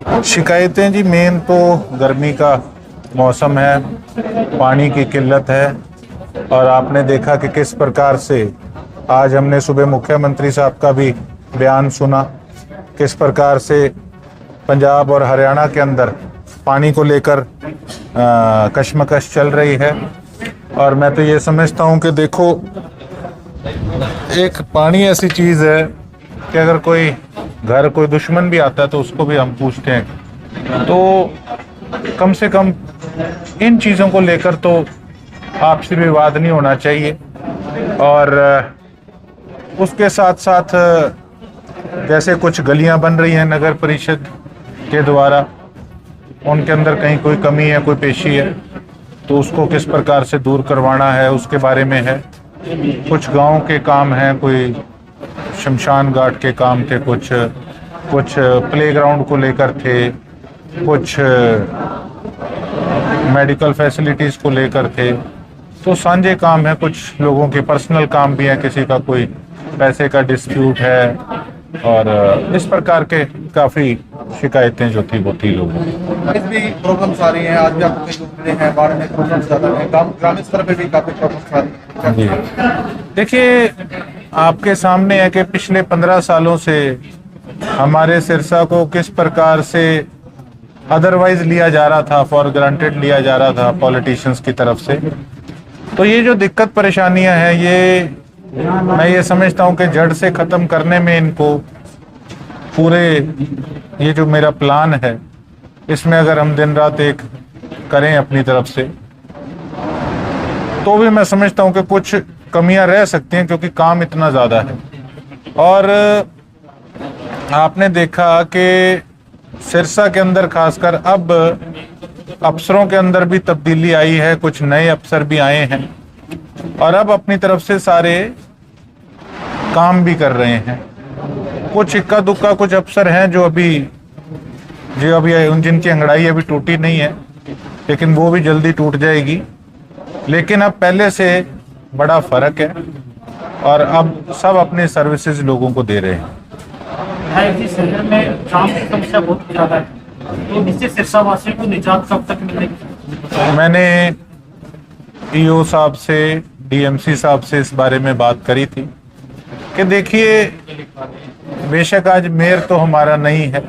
शिकायतें जी मेन तो गर्मी का मौसम है, पानी की किल्लत है। और आपने देखा कि किस प्रकार से आज हमने सुबह मुख्यमंत्री साहब का भी बयान सुना, किस प्रकार से पंजाब और हरियाणा के अंदर पानी को लेकर कशमकश चल रही है। और मैं तो ये समझता हूँ कि देखो, एक पानी ऐसी चीज़ है कि अगर कोई घर कोई दुश्मन भी आता है तो उसको भी हम पूछते हैं। तो कम से कम इन चीज़ों को लेकर तो आपसी विवाद नहीं होना चाहिए। और उसके साथ साथ जैसे कुछ गलियां बन रही हैं नगर परिषद के द्वारा, उनके अंदर कहीं कोई कमी है, कोई पेशी है, तो उसको किस प्रकार से दूर करवाना है उसके बारे में है। कुछ गांव के काम हैं, कोई शमशान घाट के काम थे, कुछ प्लेग्राउंड को लेकर थे, कुछ मेडिकल फैसिलिटीज़ को लेकर थे। तो सांझे काम है, कुछ लोगों के पर्सनल काम भी है, किसी का कोई पैसे का डिस्प्यूट है, और इस प्रकार के काफ़ी शिकायतें जो थी वो थी लोगों की। भी प्रॉब्लम्स आ रही हैं। आज भी आपको जो मिले हैं बाढ़ में प्रॉब्लम्स ज़्यादा है, ग्रामीण स्तर पे भी काफ़ी प्रॉब्लम्स आ रही हैं। जी देखिए, आपके सामने है कि पिछले 15 सालों से हमारे सिरसा को किस प्रकार से अदरवाइज लिया जा रहा था, फॉर ग्रांटेड लिया जा रहा था पॉलिटिशियंस की तरफ से। तो ये जो दिक्कत परेशानियां हैं, ये मैं ये समझता हूं कि जड़ से ख़त्म करने में इनको पूरे, ये जो मेरा प्लान है इसमें अगर हम दिन रात एक करें अपनी तरफ से, तो भी मैं समझता हूं कि कुछ कमियां रह सकती हैं, क्योंकि काम इतना ज़्यादा है। और आपने देखा कि सिरसा के अंदर खासकर अब अफसरों के अंदर भी तब्दीली आई है, कुछ नए अफसर भी आए हैं और अब अपनी तरफ से सारे काम भी कर रहे हैं। कुछ इक्का दुक्का कुछ अफसर हैं जो अभी जिनकी अंगड़ाई अभी टूटी नहीं है, लेकिन वो भी जल्दी टूट जाएगी। लेकिन अब पहले से बड़ा फर्क है और अब सब अपने सर्विसेज लोगों को दे रहे हैं। जी, शहर में जाम की समस्या बहुत ज्यादा है, तो इससे सिरसा वासियों को निजात कब तक मिलेगी? मैंने ईओ साहब से, डीएमसी साहब से इस बारे में बात करी थी कि देखिए, बेशक आज मेयर तो हमारा नहीं है,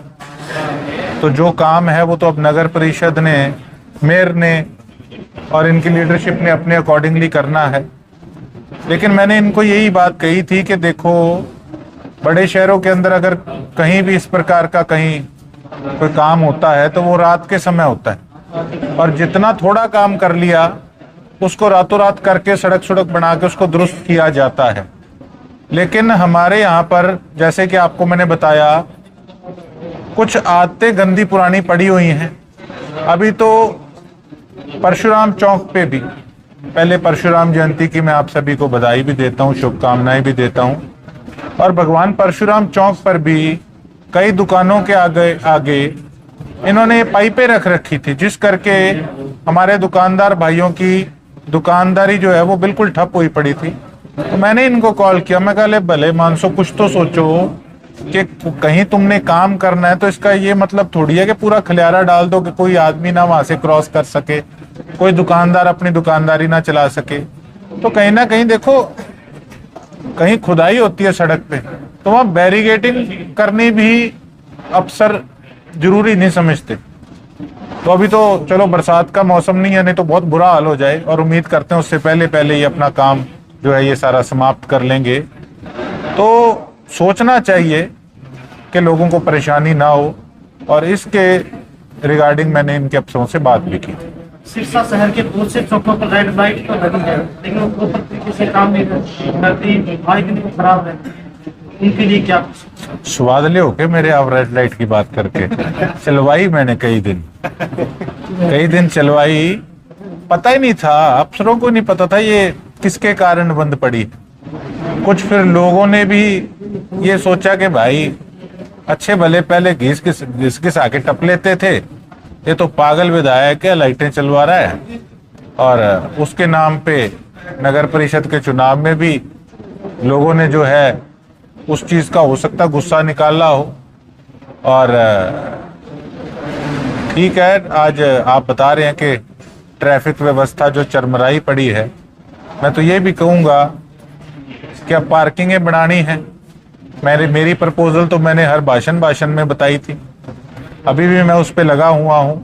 तो जो काम है वो तो अब नगर परिषद ने, मेयर ने और इनकी लीडरशिप ने अपने अकॉर्डिंगली करना है। लेकिन मैंने इनको यही बात कही थी कि देखो, बड़े शहरों के अंदर अगर कहीं भी इस प्रकार का कहीं कोई काम होता है तो वो रात के समय होता है, और जितना थोड़ा काम कर लिया उसको रातों रात करके सड़क बना के उसको दुरुस्त किया जाता है। लेकिन हमारे यहाँ पर, जैसे कि आपको मैंने बताया, कुछ आदतें गंदी पुरानी पड़ी हुई हैं। अभी तो परशुराम चौक पे भी, पहले परशुराम जयंती की मैं आप सभी को बधाई भी देता हूँ, शुभकामनाएं भी देता हूँ। और भगवान परशुराम चौक पर भी कई दुकानों के आगे इन्होंने पाइपें रख रखी थी, जिस करके हमारे दुकानदार भाइयों की दुकानदारी जो है वो बिल्कुल ठप हुई पड़ी थी। तो मैंने इनको कॉल किया, मैं कहा भले मानसो, कुछ तो सोचो कि कहीं तुमने काम करना है तो इसका ये मतलब थोड़ी है कि पूरा खलियारा डाल दो कि कोई आदमी ना वहां से क्रॉस कर सके, कोई दुकानदार अपनी दुकानदारी ना चला सके। तो कहीं ना कहीं देखो, कहीं खुदाई होती है सड़क पे, तो वहां बैरिगेटिंग करनी भी अफसर जरूरी नहीं समझते। तो अभी तो चलो बरसात का मौसम नहीं है, नहीं तो बहुत बुरा हाल हो जाए, और उम्मीद करते हैं उससे पहले ही अपना काम जो है ये सारा समाप्त कर लेंगे। तो सोचना चाहिए कि लोगों को परेशानी ना हो, और इसके रिगार्डिंग मैंने इनके अफसरों से बात भी की थी। सिरसा शहर के बहुत से चौकों पर रेड लाइट तो लगी है, लेकिन वो प्रॉपर तरीके से काम नहीं करती, बाइक खराब है, उनके लिए क्या? स्वाद ले हो के मेरे आप रेड लाइट की बात करके चलवाई मैंने कई दिन चलवाई, पता ही नहीं था, अफसरों को नहीं पता था ये किसके कारण बंद पड़ी। कुछ फिर लोगों ने भी ये सोचा कि भाई अच्छे भले पहले घिस आके टप लेते थे, ये तो पागल विधायक है, लाइटें चलवा रहा है। और उसके नाम पे नगर परिषद के चुनाव में भी लोगों ने जो है उस चीज़ का हो सकता गुस्सा निकाला हो, और ठीक है, आज आप बता रहे हैं कि ट्रैफिक व्यवस्था जो चरमराई पड़ी है, मैं तो ये भी कहूँगा कि अब पार्किंगें बढ़ानी हैं। मेरी प्रपोजल तो मैंने हर भाषण में बताई थी, अभी भी मैं उस पर लगा हुआ हूँ।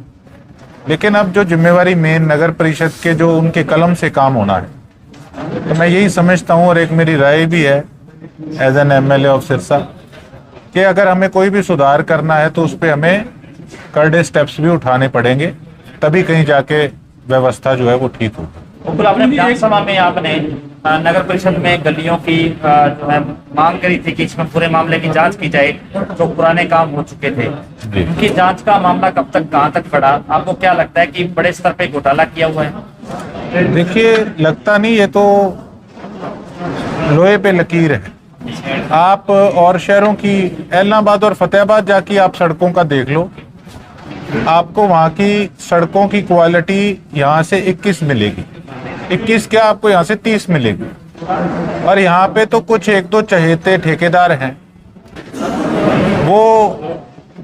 लेकिन अब जो जिम्मेवारी मेन नगर परिषद के जो उनके कलम से काम होना है, तो मैं यही समझता हूँ और एक मेरी राय भी है as an MLA of Sirsa कि अगर हमें कोई भी सुधार करना है तो उस पर हमें करड़े स्टेप्स भी उठाने पड़ेंगे, तभी कहीं जाके व्यवस्था जो है वो ठीक होगी। बिल्कुल, आपने विधानसभा में आपने नगर परिषद में गलियों की जो है मांग करी थी कि इसमें पूरे मामले की जांच की जाए, जो पुराने काम हो चुके थे उनकी जांच का मामला कब तक कहां तक बढ़ा? आपको क्या लगता है कि बड़े स्तर पे घोटाला किया हुआ है? देखिए, लगता नहीं, ये तो लोहे पे लकीर है। आप और शहरों की एलनाबाद और फतेहाबाद जाके आप सड़कों का देख लो, आपको वहां की सड़कों की क्वालिटी यहाँ से 21 मिलेगी, 21 क्या, आपको यहाँ से 30 मिलेगी। और यहाँ पे तो कुछ एक दो चहेते ठेकेदार हैं, वो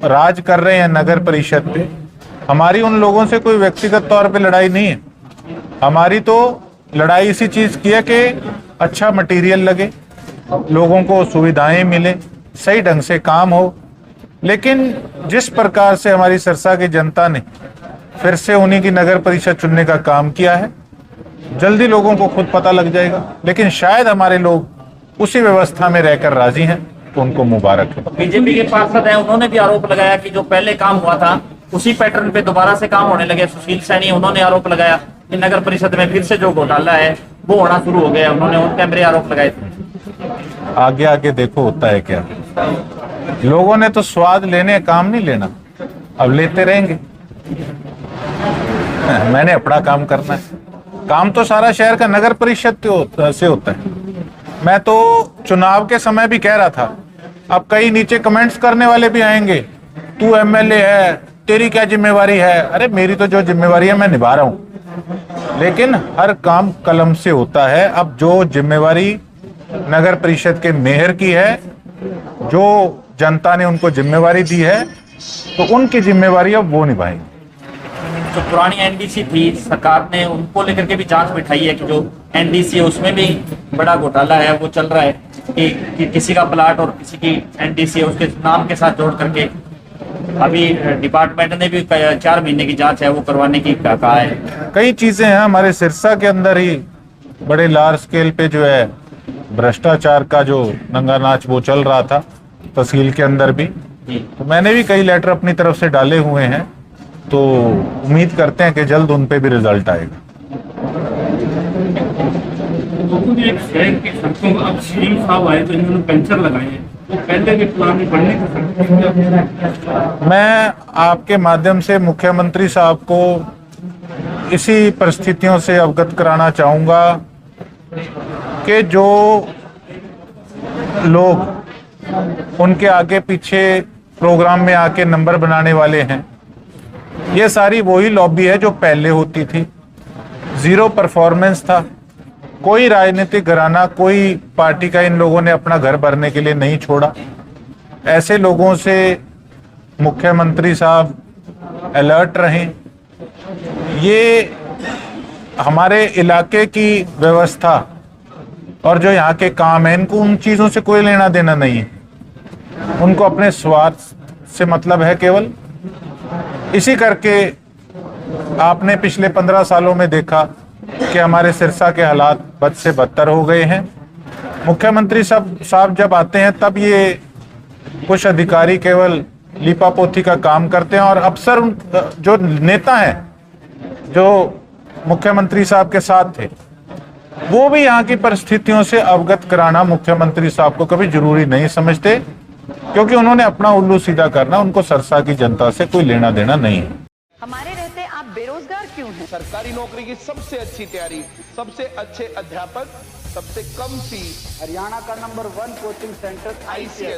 राज कर रहे हैं नगर परिषद पे। हमारी उन लोगों से कोई व्यक्तिगत तौर पे लड़ाई नहीं है, हमारी तो लड़ाई इसी चीज की है कि अच्छा मटेरियल लगे, लोगों को सुविधाएं मिले, सही ढंग से काम हो। लेकिन जिस प्रकार से हमारी सिरसा की जनता ने फिर से उन्हीं की नगर परिषद चुनने का काम किया है, जल्दी लोगों को खुद पता लग जाएगा। लेकिन शायद हमारे लोग उसी व्यवस्था में रहकर राजी हैं, तो उनको मुबारक है। बीजेपी के पार्षद हैं, उन्होंने भी आरोप लगाया कि जो पहले काम हुआ था उसी पैटर्न पे दोबारा से काम होने लगे। सुशील सैनी, उन्होंने आरोप लगाया कि नगर परिषद में फिर से जो घोटाला है वो होना शुरू हो गया। उन्होंने उन कैमरे आरोप लगाए थे। आगे आगे देखो होता है क्या। लोगों ने तो स्वाद लेने, काम नहीं लेना, अब लेते रहेंगे। मैंने अपना काम करना है, काम तो सारा शहर का नगर परिषद से होता है। मैं तो चुनाव के समय भी कह रहा था, अब कई नीचे कमेंट्स करने वाले भी आएंगे, तू MLA है, तेरी क्या जिम्मेवारी है। अरे मेरी तो जो जिम्मेवारी है मैं निभा रहा हूं, लेकिन हर काम कलम से होता है। अब जो जिम्मेवारी नगर परिषद के मेयर की है, जो जनता ने उनको जिम्मेवारी दी है, तो उनकी जिम्मेवारी अब वो निभाएंगे। जो पुरानी NDC थी, सरकार ने उनको लेकर के भी जांच बिठाई है कि जो NDC है उसमें भी बड़ा घोटाला है, वो चल रहा है कि किसी का प्लाट और किसी की NDC है उसके नाम के साथ जोड़ करके। अभी डिपार्टमेंट ने भी 4 महीने की जांच है वो करवाने की कहा है। कई चीजें हैं हमारे सिरसा के अंदर ही, बड़े लार्ज स्केल पे जो है भ्रष्टाचार का जो नंगा नाच वो चल रहा था तहसील के अंदर भी। तो मैंने भी कई लेटर अपनी तरफ से डाले हुए हैं, तो उम्मीद करते हैं कि जल्द उन पे भी रिजल्ट आएगा। एक शहर की सड़कों को अब सीएम साहब आए तो इन्होंने पेंचर लगाए हैं, तो पहले के प्लान में बढ़ने की सड़क। मैं आपके माध्यम से मुख्यमंत्री साहब को इसी परिस्थितियों से अवगत कराना चाहूंगा कि जो लोग उनके आगे पीछे प्रोग्राम में आके नंबर बनाने वाले हैं, ये सारी वही लॉबी है जो पहले होती थी। जीरो परफॉर्मेंस था, कोई राजनीतिक घराना, कोई पार्टी का इन लोगों ने अपना घर भरने के लिए नहीं छोड़ा। ऐसे लोगों से मुख्यमंत्री साहब अलर्ट रहें। ये हमारे इलाके की व्यवस्था और जो यहाँ के काम है, इनको उन चीजों से कोई लेना देना नहीं है। उनको अपने स्वार्थ से मतलब है केवल। इसी करके आपने पिछले 15 सालों में देखा कि हमारे सिरसा के हालात बद से बदतर हो गए हैं। मुख्यमंत्री साहब जब आते हैं तब ये कुछ अधिकारी केवल लीपापोती का काम करते हैं, और अफसर जो नेता हैं जो मुख्यमंत्री साहब के साथ थे, वो भी यहाँ की परिस्थितियों से अवगत कराना मुख्यमंत्री साहब को कभी जरूरी नहीं समझते, क्योंकि उन्होंने अपना उल्लू सीधा करना, उनको सिरसा की जनता से कोई लेना देना नहीं है। हमारे रहते आप बेरोजगार क्यों हैं? सरकारी नौकरी की सबसे अच्छी तैयारी, सबसे अच्छे अध्यापक, सबसे कम फीस, हरियाणा का नंबर 1 कोचिंग सेंटर ICS